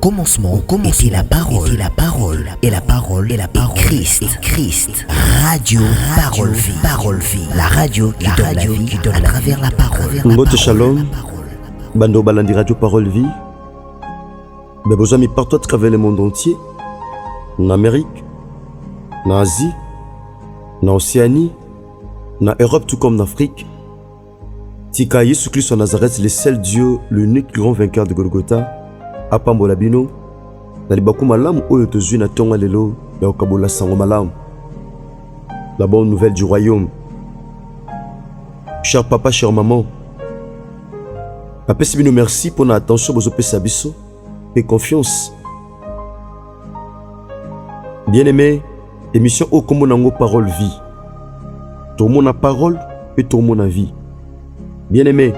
commencement était la parole, et la parole est Christ. Radio Parole Vie, la radio qui donne la vie à travers la parole. Mbote Shalom, Bando Balandi Radio Parole Vie. Besoin mi partout à travers le monde entier, en Amérique, en Asie, en Océanie, en Europe tout comme en Afrique. Tika Yesu Christ en Nazareth, le seul Dieu, l'unique grand vainqueur de Golgotha, Apambola Bino, Nalibaku Malam, Oyotozu na Tonga Lelo, Yaokabola Sango Malam. La bonne nouvelle du royaume. Cher papa, chère maman, Papa Sibino, merci pour notre attention, Bozo Pesabiso, et confiance. Bien-aimé, émission O Komonango Parole Vie. Tout le monde a parole et tout le monde a vie. Bien-aimé,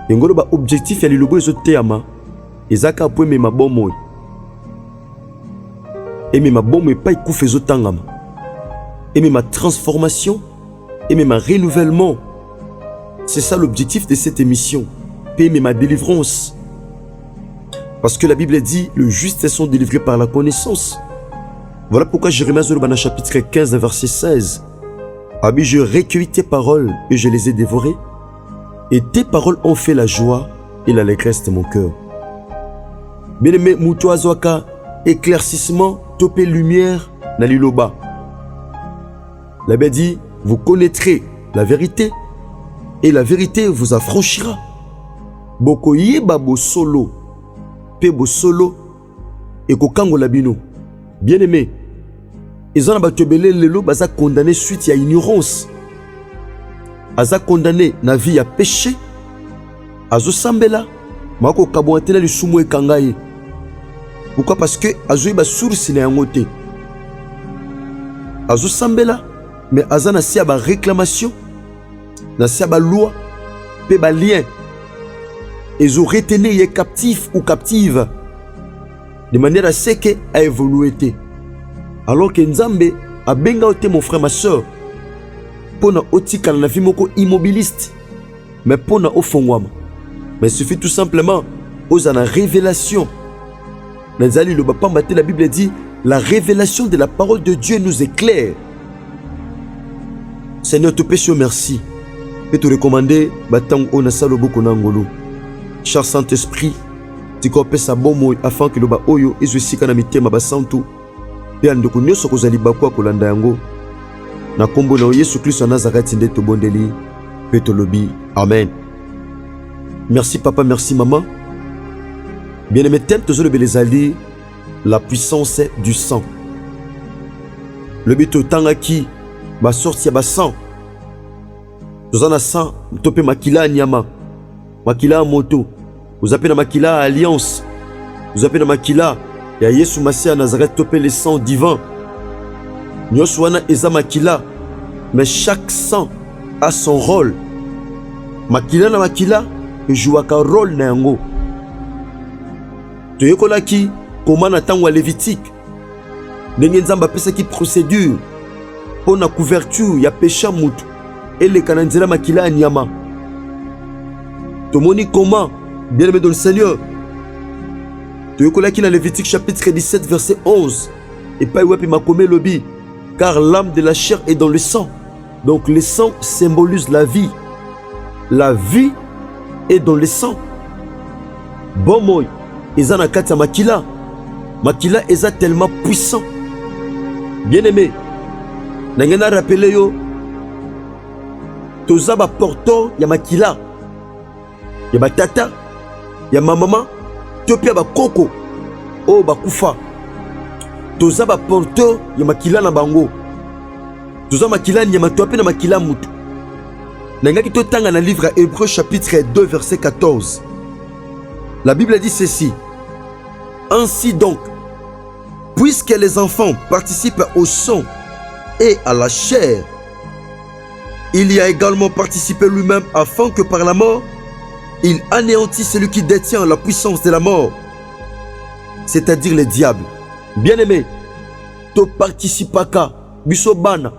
Ngolo ba objectif ya lilogo ezo teama ezaka po me mabomo. Et me mabomo pas ikufa ezo tangama. Et ma transformation et ma renouvellement. C'est ça l'objectif de cette émission. Et ma délivrance. Parce que la Bible dit le juste sont délivrés par la connaissance. Voilà pourquoi Jérémie Zolobana chapitre 15 verset 16. Abi, je recueillis tes paroles et je les ai dévorées. Et tes paroles ont fait la joie et l'allégresse de mon cœur. Bien-aimé, Moutoazwaka, éclaircissement, topé lumière, naliloba. La Bible dit, vous connaîtrez la vérité et la vérité vous affranchira. Bokoye babo solo, pebo solo, et kokango labino. Bien-aimé, ils ont batobelé lelo baza condamné suite à ignorance. Aza condamné na vie à péché. Azo sambela, mako kabouantela le sumo e kangaye. Pourquoi? Parce que azo iba source na yangote. Azo sambela, mais aza na siya ba réclamation, na siya ba loi, pe ba lien. Ils ont retenu les captifs ou captives de manière à ce qu'elle a évolué. Alors que Nzambe a benga ote mon frère, ma soeur, pour na otika na vie moko immobiliste, mais pour na ofongwama. Mais il suffit tout simplement aux la révélation. Nazali le bapam bate, la Bible dit la révélation de la parole de Dieu nous éclaire. Seigneur, te péché merci. Et te recommander batang ona salobo konangolo. Cher Saint-Esprit, tu copes sa bon mot afin que le ba oyo izuisika na mitema basantu. Pe andoko nyoso kozali bakwa kolanda yango. Na kombo na Yesu Christ en Nazareth nde to bondeli. Pe to lobi. Amen. Merci papa, merci maman. Bien-aimé, thème tozolo belezali la puissance du sang. Le bito tangaki ba sorti ya ba sang. Tozana sang topé makila nyama. Makila moto. Vous appelez makila alliance. Vous appelez makila ya Yesu Masia Nazareth topé le sang divin. Nyoswana eza makila. Mais chaque sang a son rôle. Makila na makila joue un rôle na yango. Toyekolaki comment na tango lévitique. Ndenge Nzamba pesa ki procédure pour na couverture ya péché mutu et le kananzela makila nyama. Tomoni comment bien-aimé dans le Seigneur. Toyekolaki na Lévitique chapitre 17 verset 11. Et pas wepi makome lobi car l'âme de la chair est dans le sang. Donc le sang symbolise la vie. La vie est dans le sang. Bon moi, eza na kati ya makila. Makila eza tellement puissant. Bien-aimé, nangena rappelé yo toza ba porto ya makila. Ya ba tata, ya maman, topia ba koko, o ba kufa. Toza ba porto ya makila na bango. Toza makila nyama tope na makila mutu. Nangaki to tanga na livre Hébreux chapitre 2 verset 14. La Bible dit ceci. Ainsi donc, puisque les enfants participent au sang et à la chair, il y a également participé lui-même afin que par la mort, il anéantit celui qui détient la puissance de la mort, c'est-à-dire le diable. Bien-aimé, to participaka bisobana.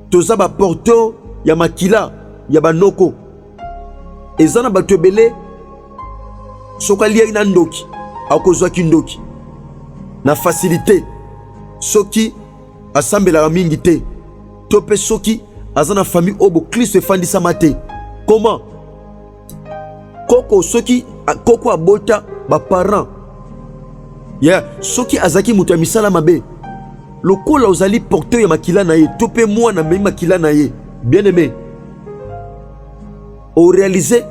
Toza ba porto ya makila ya banoko. Ezana batebele sokalia ina ndoki akozwa kindoki na facilité soki asambelaka mingi te to pe soki aza na famille oyo boklisto efandisama te. Comment? Koko soki koko abota baparent soki azaki moto ya misala mabe lokola ozali porteur ya makila na ye to pe mwana memi makila na ye, bien aimé, orealize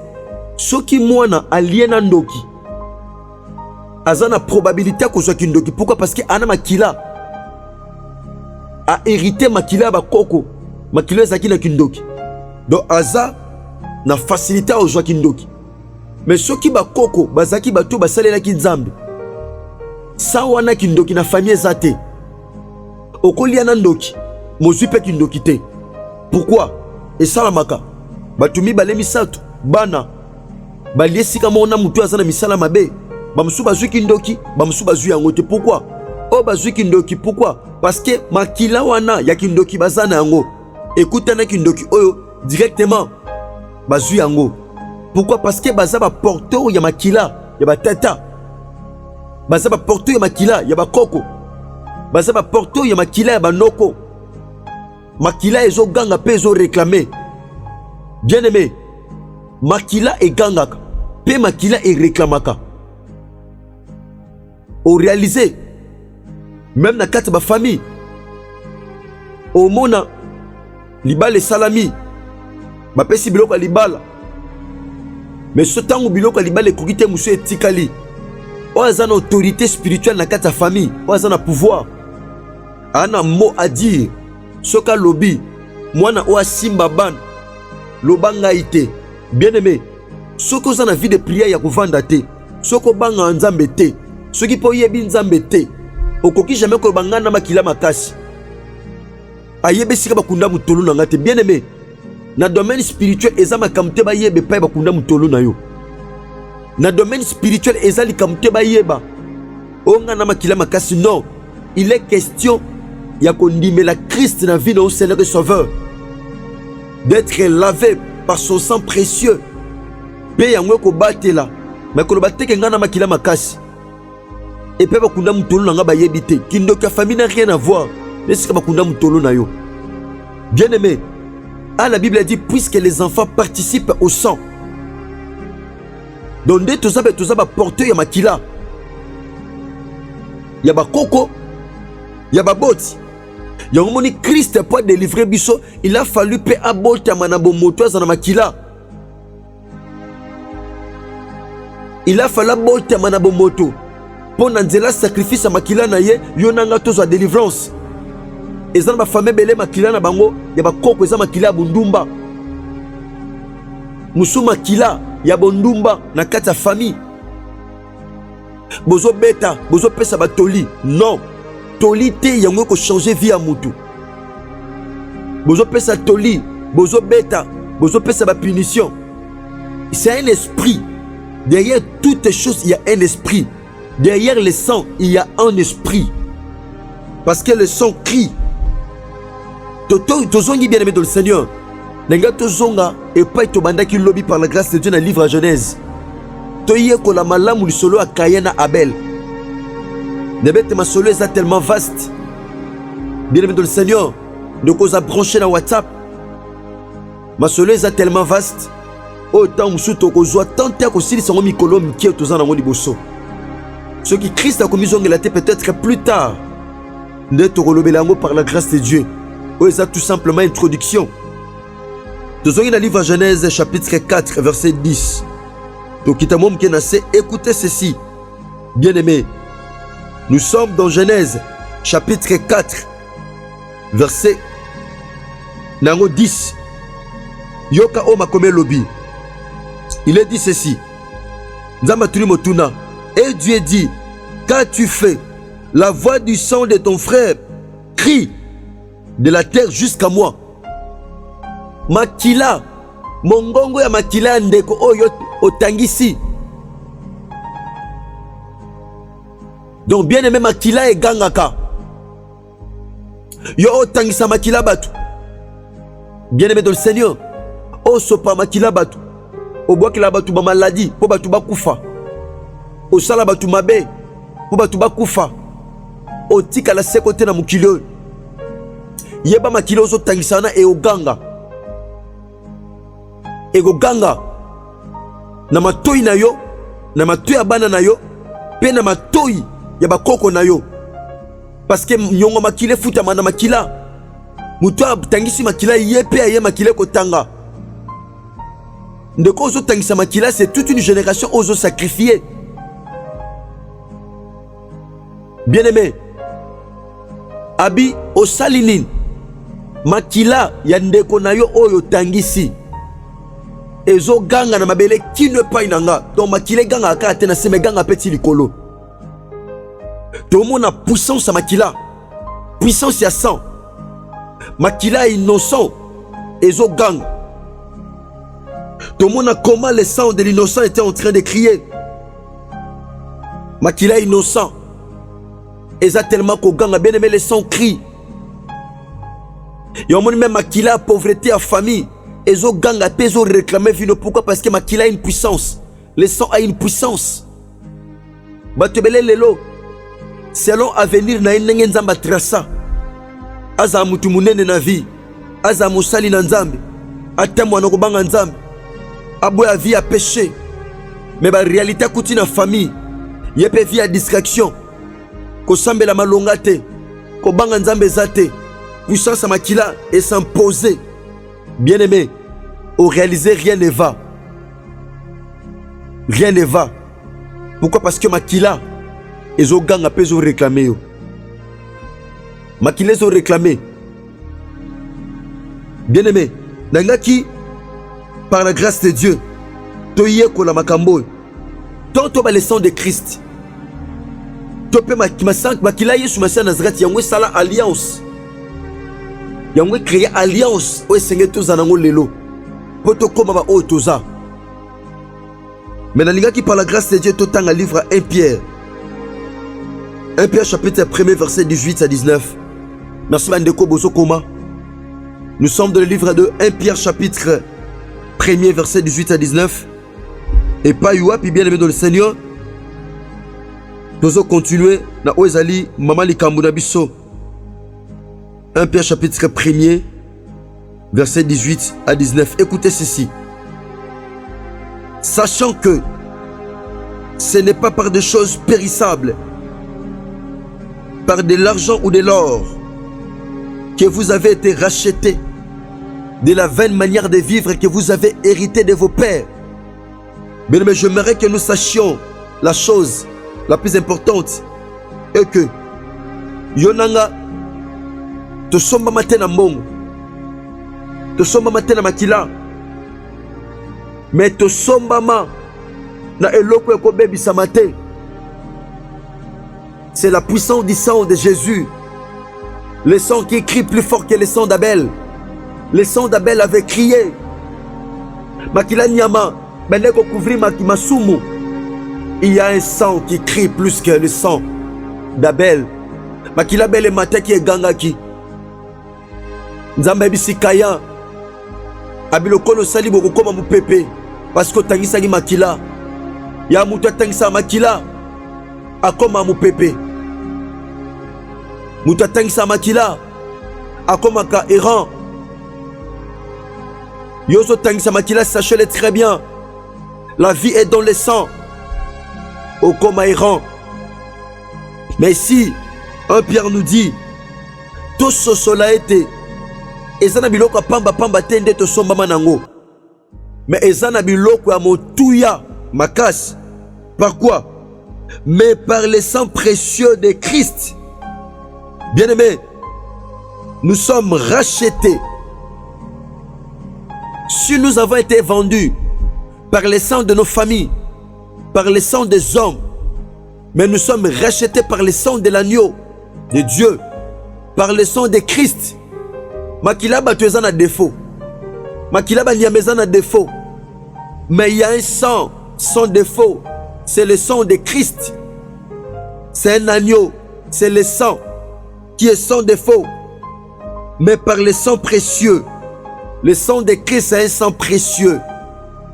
soki mwana alie na ndoki aza na probabilité akozwa kindoki. Pourquoi? Parce que ana makila a hérité makila ya bakoko, makila ezalaki na kindoki, donc aza na facilité akozwa kindoki. Mais soki bakoko bazalaki bato basalelaki nzambe sa wana kindoki na famille eza te, okolia na ndoki mozwi mpe kindoki te. Pourquoi? esalamaka bato mibale misato bana balie esika moko na motu aza na misala mabe, bamosusu bazwi kindoki, bamosusu bazwi yango te. Pourquoi? oyo bazwi kindoki. Pourquoi? Parce que makila wana ya kindoki baza na yango ekutana kindoki oyo directement bazwi yango. Pourquoi? Parce que baza ba porteur ya makila ya batata, baza ba porteur ya makila ya bakoko, baza ba porteur ya makila ya banoko. Makila ezo ganga pe ezo réclamer. Bien aimé, makila e gangaka pe makila e réclamaka. O réaliser même na kati ba famille o mona libala salami ba pesi biloko libala, mais ce temps où biloko libala ekoki te musu etikali oyo aza na autorité spirituelle na kati ya famille, oyo aza na pouvoir, ana mot à dire. Soka lobi mwana oyo asimba bana loba ngai te. Bien aimé, soki oza na vie de prière ya kovanda te, soki obanga nzambe te, soki mpo oyebi nzambe te, okoki jamais koloba ngai na makila makasi ayebe esika bakunda mutolu na ngai te. Bien aimé, na domaine spirituel eza makambo te bayeba epai bakunda mutolu na yo. Na domaine spirituel eza likambo te bayeba oyo ngai na makila makasi. Non, il est question ya kondimela Christ na vie na au Seigneur et Sauveur, d'être lavé par son sang précieux. Pe yango kobatela mais koloba te ke ngai na makila makasi et pe bakunda mutolu na ngai bayebi te. Kindoki ya famille n'a rien à voir esika bakunda mutolu na yo. Bien aimé, la Bible a dit puisque les enfants participent au sang, donc nde toza ba porteur ya makila ya bakoko ya baboti. Yango moni Christ pour délivrer biso, il a fallu pe abota manabo moto za na makila. Il a fallu abota manabo moto pour nanzela sacrifice ya makila na ye yonanga tozo délivrance. Eza na ba famille belé makila na bango ya bakoko eza makila ya bundumba, musu makila ya bondumba na kati ya famille. Bozo beta bozo pesa batoli, non, toli te yango ko changer vie ya mutu. Bozo pesa toli, bozo beta, bozo pesa ba punition. C'est un esprit. Derrière toutes les choses, il y a un esprit. Derrière le sang, il y a un esprit. Parce que le sang crie. Tozongi bien aimé dans le Seigneur. Nenga tozonga et pas tobanda ki lobby par la grâce de Dieu dans le livre à Genèse. Toye ko la malamu li solo a Kayena Abel. Nebete ma solo est tellement vaste. Bien aimé dans le Seigneur, de cause à brancher dans WhatsApp. Ma solo est tellement vaste. Autant musuto ko zo tante ko sili sango mikolo mkie tozana ngo liboso. Ce qui Christ a commis la tête peut-être plus tard. D'être relevé par la grâce de Dieu. C'est tout simplement introduction. Nous avons dans le livre Genèse chapitre 4 verset 10. Donc écoutez ceci. Bien aimé. Nous sommes dans Genèse chapitre 4 verset 10. Yoka oma kome lobi. Il est dit ceci. Nzamaturi motuna. Et Dieu dit, qu'as-tu fait? La voix du sang de ton frère crie de la terre jusqu'à moi. Makila, mongongo ya makila ndeko oyo otangisi. Donc bien aimé makila e gangaka. Yo otangisa makila batu. Bien aimé dans le Seigneur. O sopa makila batu. O boakila batu ba maladie, po batu ba kufa. Au sala batu mabe, po batu bakufa otikala se kote na mokili oyo yeba makili ozotangisa na egoganga na matoi na yo, na matoi ya bana na yo, pe na matoi ya bakoko na yo, parce que nyongo makile futama na makila mutu atangisi makila ye pe aye makile kotanga ndeko ozotangisa makila. C'est toute une génération ozo sacrifier. Bien aimé, abi osalinin makila ya ndeko na yo oyo tangisi ezo ganga na mabele kino pa inanga. Donc makile ganga akate na seme ganga peti likolo. Tout le monde a puissance à makila, puissance ya sang. Makila innocent ezo gang. Tout le monde a comment le sang de l'innocent était en train de crier. Makila innocent. Eza tellement qu'au gang a bien aimé le sang crie. Et au monde même makila pauvreté à famille. Ezo gang a peso réclamer vino. Pourquoi? Parce que makila a une puissance. Le sang a une puissance. Batebele lelo. Selon avenir na ndenge nzamba trasa. Aza mutu munene na vie. Aza musali na nzambe. Atamwa na kobanga nzambe. Abwe a vie à péché. Mais ba réalité kuti na famille. Yepe vie à distraction. Ko sambela malonga te. Ko banga nzambe zate. Puissance à makila et s'imposer. Bien aimé, au réaliser rien ne va. Rien ne va. Pourquoi? Parce que makila ils ont gang après ils ont réclamé. Makila ils ont réclamé. Bien aimé, nangaki par la grâce de Dieu, toye kola makambo. Tonto ba le sang de Christ. Topé makila Yesu Masiya Nazareth yango sala alliance. Yango créé alliance o senge toza nango lelo. Poto koma ba o toza. Mais nalingaki par la grâce de Dieu totanga livre 1 Pierre. 1 Pierre chapitre 1 verset 18 à 19. Merci Bandeko Bozo Koma. Nous sommes dans le livre de 1 Pierre chapitre 1 verset 18 à 19. Et pas youa puis bien aimé dans le Seigneur. Nous allons continuer na Oezali Mama Likambu na biso. 1 Pierre chapitre 1 verset 18 à 19. Écoutez ceci. Sachant que ce n'est pas par des choses périssables, par de l'argent ou de l'or, que vous avez été rachetés de la vaine manière de vivre que vous avez hérité de vos pères. Mais j'aimerais que nous sachions la chose la plus importante est que Yonanga te somba matena mbongo, te somba matena makila, mais te somba ma na eloko eko bebi samate. C'est la puissance du sang de Jésus. Le sang qui crie plus fort que le sang d'Abel. Le sang d'Abel avait crié. Makila nyama, beneko couvrir masumu. Il y a un sang qui crie plus que le sang d'Abel. Makila bele mate qui est gangaki. Nzambe bisikaya. Abilokolo sali boko koma mu pepe. Parce que tangisa ni makila. Ya mutu tangisa makila. Akoma mu pepe. Mutu tangisa makila. Akoma ka errant. Yoso tangisa makila, sachez-le très bien. La vie est dans le sang. Au coma errant. Mais si un Pierre nous dit tout ce cela été ezana biloko pamba pamba tende to somba manango, mais ezana biloko ya motuya makas. Par quoi? Mais par le sang précieux de Christ. Bien-aimés, nous sommes rachetés. Si nous avons été vendus par le sang de nos familles, par le sang des hommes, mais nous sommes rachetés par le sang de l'agneau de Dieu, par le sang de Christ. Makila batueza na défaut, makila banyameza na défaut, mais il y a un sang sans défaut, c'est le sang de Christ. C'est un agneau, c'est le sang qui est sans défaut, mais par le sang précieux. Le sang de Christ, c'est un sang précieux.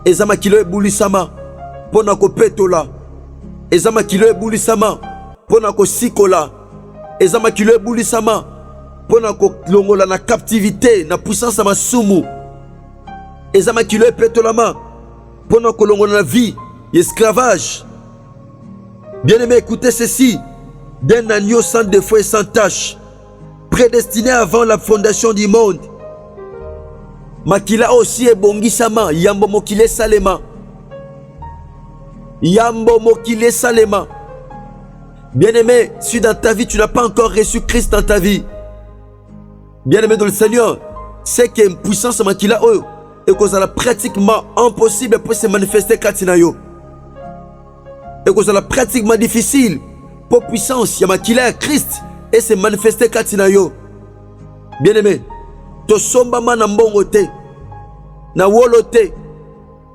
Ezama kilo ebulisama pona kopetola. Ezama kilo ebulisama pona ko sikola eza makilo ebulisama pona ko longola na captivité na puissance ya masumu eza makilo epetolama pona ko longola na vie esclavage. Bien-aimé, écoutez ceci, d'un agneau sans défaut et sans tache, prédestiné avant la fondation du monde. Makila aussi ebongisama, yambo mokile salema. Yambo mokile salema. Bien-aimé, si dans ta vie tu n'as pas encore reçu Christ dans ta vie, bien-aimé dans le Seigneur, c'est qu'il y a une puissance makila oyo et que ça pratiquement impossible pour se manifester katinayo. Et que ça pratiquement difficile pour puissance yamakila Christ et se manifester katinayo. Bien-aimé, to somba na mbongo te, na wolo te,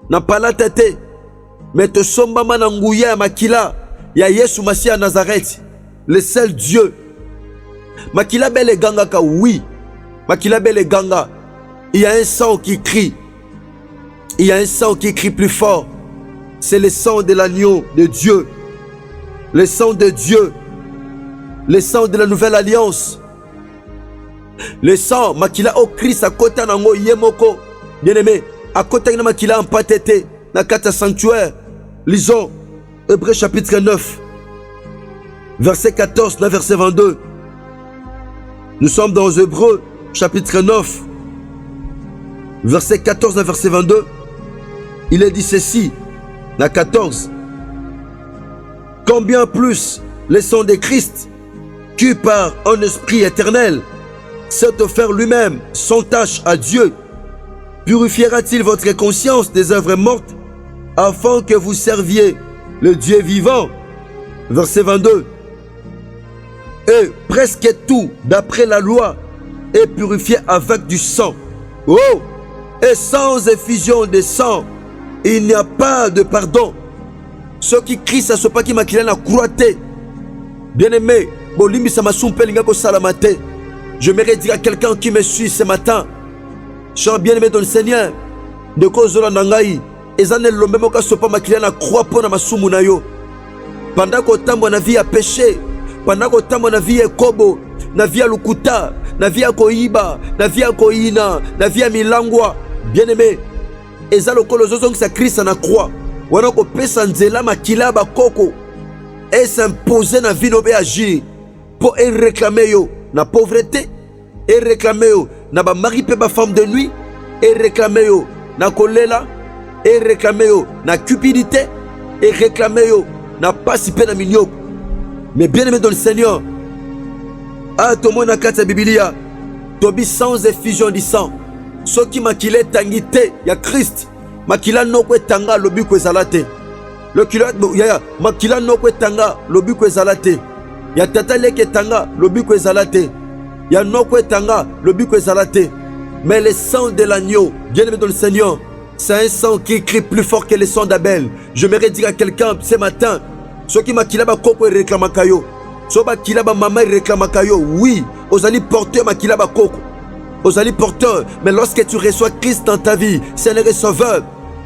na palata te, mais to somba na nguya ya makila ya Yesu Masia Nazareth, le seul Dieu. Makila bele ganga ka oui, makila bele ganga. Il y a un sang qui crie. Il y a un sang qui crie plus fort. C'est le sang de l'agneau de Dieu. Le sang de Dieu. Le sang de la nouvelle alliance. Le sang, makila o Christ à côté nango yemoko. Bien-aimé, à côté de makila en patete, na kata sanctuaire. Lisons Hébreux chapitre 9, verset 14, verset 22. Nous sommes dans Hébreux chapitre 9, verset 14, verset 22. Il est dit ceci, la 14. Combien plus le sang de Christ, qui par un esprit éternel s'est offert lui-même sans tâche à Dieu, purifiera-t-il votre conscience des œuvres mortes afin que vous serviez le Dieu vivant? Verset 22. Et presque tout d'après la loi est purifié avec du sang. Oh! Et sans effusion de sang, il n'y a pas de pardon. Ceux qui crient, ça ne sont pas qui makila na croité. Bien-aimé, j'aimerais dire à quelqu'un qui me suit ce matin, cher bien-aimé dans le Seigneur, de cause de la nangai, ezane lombe moka sopa makila na croix pour na masumu na yo. Pendant que tambo na vie a péché, pendant que tambo na vie est kobo, na vie a lukuta, na vie a koiba, na vie a koina, na vie a milangwa. Bien-aimé, eza lokolo zozong sa Christ na croix. Wana ko pesa nzela makila ba koko et s'imposer na vie no be agir pour réclamer yo na pauvreté et réclamer yo na ba mari pe ba femme de nuit et réclamer yo na kolela et réclamer yo na cupidité et réclamer yo na participer na minyoko. Mais bien-aimé dans le Seigneur, ah tomona kata Biblia tobi sans effusion du sang. Ce qui makile tangité ya Christ makila noko tanga lobi ko ezalate. Le kilo ya makila noko tanga lobi ko ezalate. Ya tata leke tanga lobi ko ezalate. Ya noko tanga lobi ko ezalate. Mais le sang de l'agneau, bien-aimé dans le Seigneur, c'est un sang qui crie plus fort que le sang d'Abel. Je me dire à quelqu'un ce matin, ceux qui makila ba koko réclama kayo. Ceux qui makila ba maman réclama kayo. Oui, aux allez porter makila ba koko. Aux alliés porteurs, mais lorsque tu reçois Christ dans ta vie, c'est le receveur.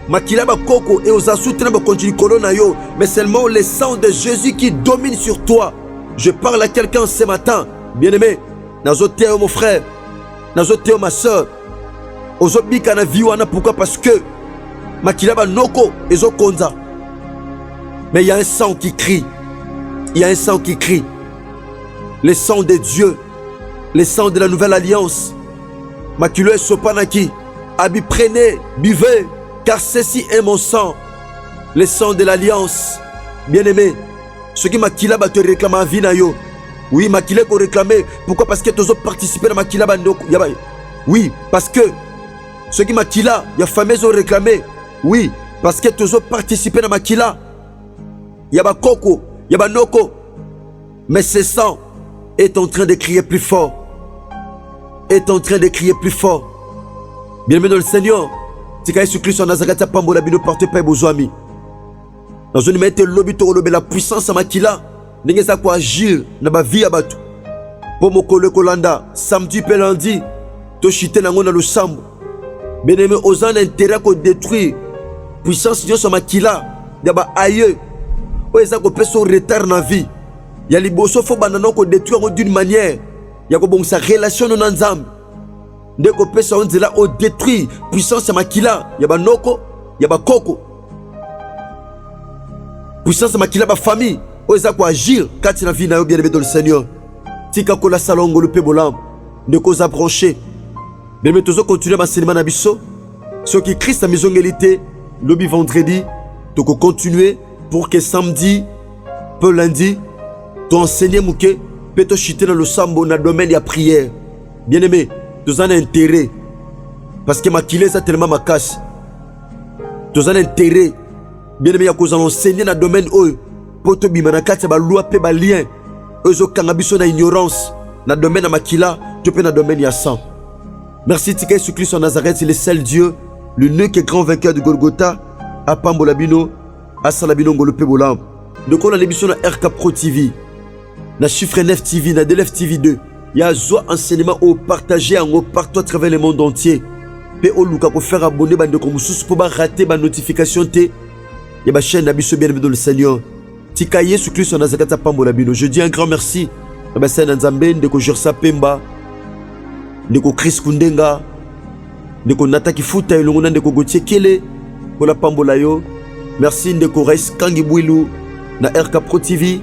Makila ba koko et aux assoutena ba continue colonna yo, mais seulement le sang de Jésus qui domine sur toi. Je parle à quelqu'un ce matin, bien-aimé. Nazoteo mon frère, nazoteo ma soeur. Ozobika na viwana pourquoi? Parce que makila ba noko ezo konza. Mais il y a un sang qui crie. Il y a un sang qui crie. Le sang de Dieu, le sang de la nouvelle alliance. Makilo et sopanaki, abi prenez, buvez, car ceci est mon sang, le sang de l'alliance. Bien-aimé, ce qui makila ba te réclamer en vie na yo. Oui, makila ko réclamer. Pourquoi? Parce que tu as participé à makila ba ndoko. Oui, parce que ce qui makila, ya fameux ont réclamé. Oui, parce que tu as participé à makila. Yaba koko, yaba noko. Mais ce sang est en train de crier plus fort. Est en train de crier plus fort. Bien-aimé dans le Seigneur, tika Jésus Christ en Nazareth a pambola bino porte pas besoin ami. Dans une mette lobby to lobby la puissance makila, n'engeza quoi agir na ba vie abatu. Pour mokolo kolanda, samedi pe lundi, to chité nango na losambo. Bien-aimé osant intérêt ko détruire puissance nyo so makila, yaba aye. O eza ko peso retard na vie. ya liboso fo banana ko détruire d'une manière ya ko bongisa relation na nzambe ndeko pesa onzela o détruire puissance ya makila ya banoko ya bakoko puissance ya makila ba famille oza ko agir kati na vie na yo bien aimé dans le Seigneur tika ko la salongo le pebolam ndeko za branché bien aimé tozo continuer ma cinéma na biso ce qui Christ a misongélité lobby vendredi toko continuer pour que samedi peu lundi to enseigner muke peto chiter dans le sambo na domaine ya prière bien aimé tous en intérêt parce que makile ça tellement ma casse tous en intérêt bien aimé ya ko enseigner na domaine oyo poto bima na kati ba loi pe ba lien ozo kangabiso na ignorance na domaine na makila to pe na domaine ya sang. Merci tika Jésus Christ en Nazareth, il est seul Dieu, l'unique et grand vainqueur de Golgotha, à Pambolabino, à Salabino Ngolope Bolam. Donc on a l'émission na RK Pro TV, na Chiffre 9 TV, na DLF TV 2. Il y a un enseignement au partager en partout à travers le monde entier. Pe o luka ko faire abonner bande ko mususu pour pas rater ba notification té. Ya ba chaîne nabiso bien dans le Seigneur. Tika Jésus Christ en Nazareth à Pambolabino. Je dis un grand merci. Ba scène Nzambe ndeko Jorsa Pemba. Ndeko Chris Kundenga. Ndeko Nataki Futa elongo na ndeko Gauthier Kele pour la Pambola yo. Merci ndeko Reis Kangibwilu na RK Pro TV.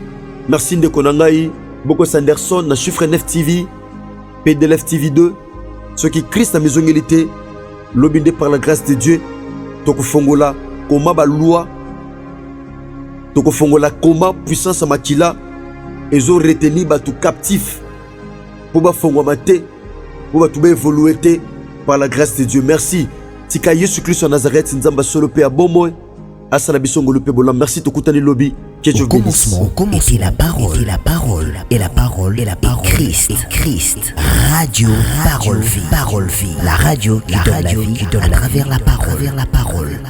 Merci ndeko Nangai Boko Sanderson na Chiffre 9 TV, PDLF TV 2. Ce qui Christ a misongélité, l'obédé par la grâce de Dieu. Toko fongola koma ba loi. Toko fongola koma puissance makila. Ezo reteni ba tout captif. Pour ba fongo mate, pour ba tout ba évoluer par la grâce de Dieu. Merci. Tika Jésus Christ en Nazareth, nzamba solo pe abomo. Asala bisongo le pe bolam. Merci tokutani lobby. Au commencement était la parole, et la parole, et la parole, et la parole, Christ, radio, parole vie, la radio qui donne la vie, à travers la parole.